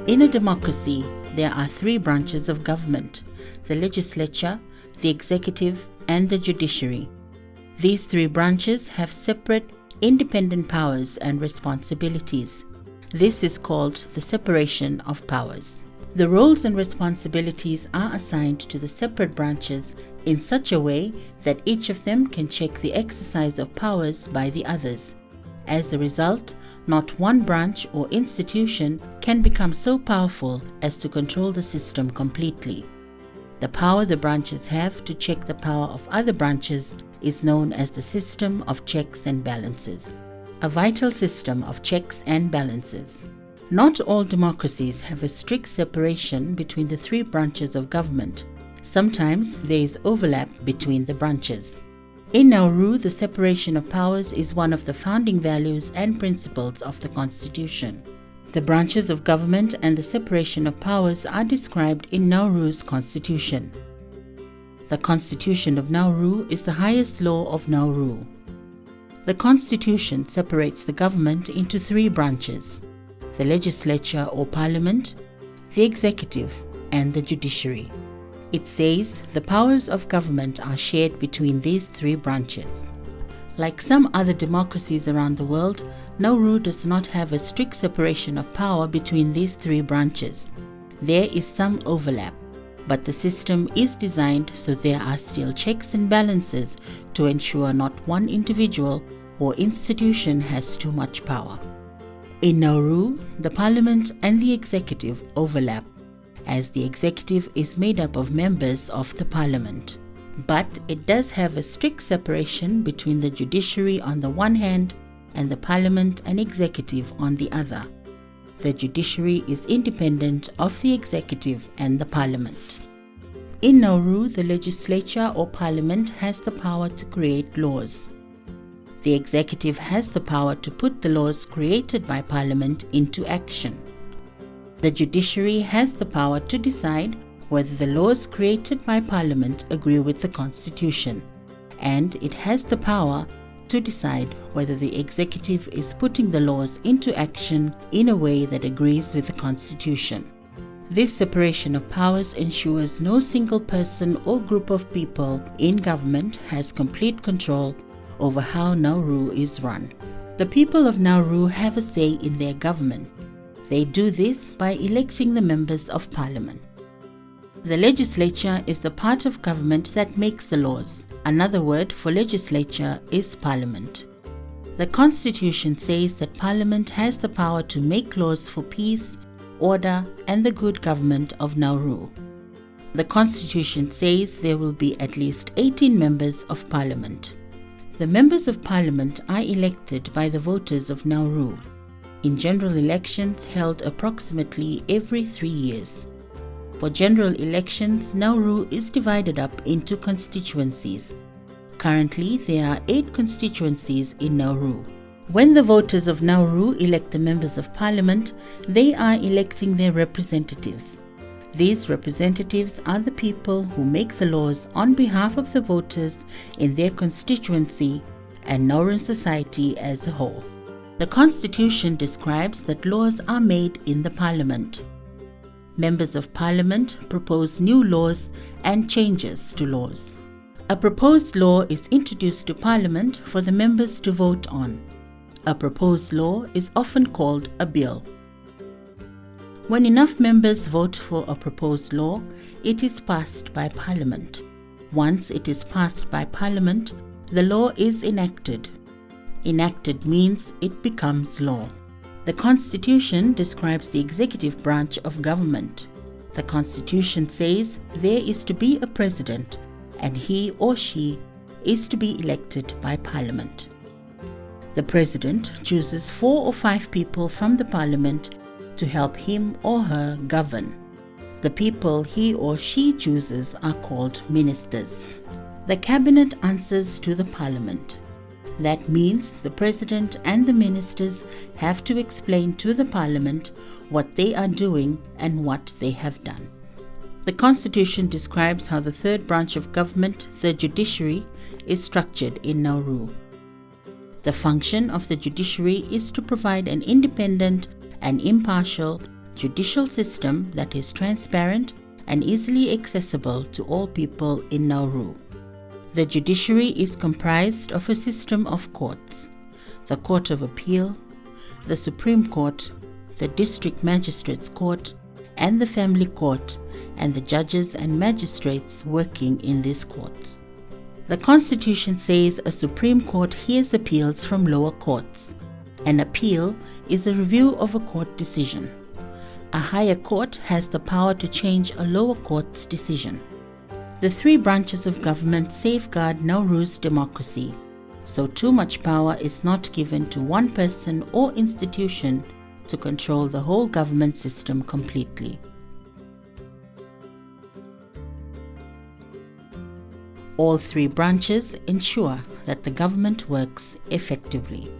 In a democracy, there are three branches of government: the legislature, the executive, and the judiciary. These three branches have separate, independent powers and responsibilities. This is called the separation of powers. The roles and responsibilities are assigned to the separate branches in such a way that each of them can check the exercise of powers by the others. As a result, not one branch or institution can become so powerful as to control the system completely. The power the branches have to check the power of other branches is known as the system of checks and balances. A vital system of checks and balances. Not all democracies have a strict separation between the three branches of government. Sometimes there is overlap between the branches. In Nauru, the separation of powers is one of the founding values and principles of the Constitution. The branches of government and the separation of powers are described in Nauru's Constitution. The Constitution of Nauru is the highest law of Nauru. The Constitution separates the government into three branches: the legislature or parliament, the executive, and the judiciary. It says the powers of government are shared between these three branches. Like some other democracies around the world, Nauru does not have a strict separation of power between these three branches. There is some overlap, but the system is designed so there are still checks and balances to ensure not one individual or institution has too much power. In Nauru, the parliament and the executive overlap, as the executive is made up of members of the parliament. But it does have a strict separation between the judiciary on the one hand and the parliament and executive on the other. The judiciary is independent of the executive and the parliament. In Nauru, the legislature or parliament has the power to create laws. The executive has the power to put the laws created by parliament into action. The judiciary has the power to decide whether the laws created by Parliament agree with the Constitution, and it has the power to decide whether the executive is putting the laws into action in a way that agrees with the Constitution. This separation of powers ensures no single person or group of people in government has complete control over how Nauru is run. The people of Nauru have a say in their government. They do this by electing the members of parliament. The legislature is the part of government that makes the laws. Another word for legislature is parliament. The Constitution says that parliament has the power to make laws for peace, order, and the good government of Nauru. The Constitution says there will be at least 18 members of parliament. The members of parliament are elected by the voters of Nauru in general elections held approximately every 3 years. For general elections, Nauru is divided up into constituencies. Currently, there are 8 constituencies in Nauru. When the voters of Nauru elect the members of parliament, they are electing their representatives. These representatives are the people who make the laws on behalf of the voters in their constituency and Nauruan society as a whole. The Constitution describes that laws are made in the Parliament. Members of Parliament propose new laws and changes to laws. A proposed law is introduced to Parliament for the members to vote on. A proposed law is often called a bill. When enough members vote for a proposed law, it is passed by Parliament. Once it is passed by Parliament, the law is enacted. Enacted means it becomes law. The Constitution describes the executive branch of government. The Constitution says there is to be a president, and he or she is to be elected by Parliament. The president chooses 4 or 5 people from the Parliament to help him or her govern. The people he or she chooses are called ministers. The cabinet answers to the Parliament. That means the president and the ministers have to explain to the Parliament what they are doing and what they have done. The Constitution describes how the third branch of government, the judiciary, is structured in Nauru. The function of the judiciary is to provide an independent and impartial judicial system that is transparent and easily accessible to all people in Nauru. The judiciary is comprised of a system of courts: the Court of Appeal, the Supreme Court, the District Magistrates Court, and the Family Court, and the judges and magistrates working in these courts. The Constitution says a Supreme Court hears appeals from lower courts. An appeal is a review of a court decision. A higher court has the power to change a lower court's decision. The three branches of government safeguard Nauru's democracy, so too much power is not given to one person or institution to control the whole government system completely. All three branches ensure that the government works effectively.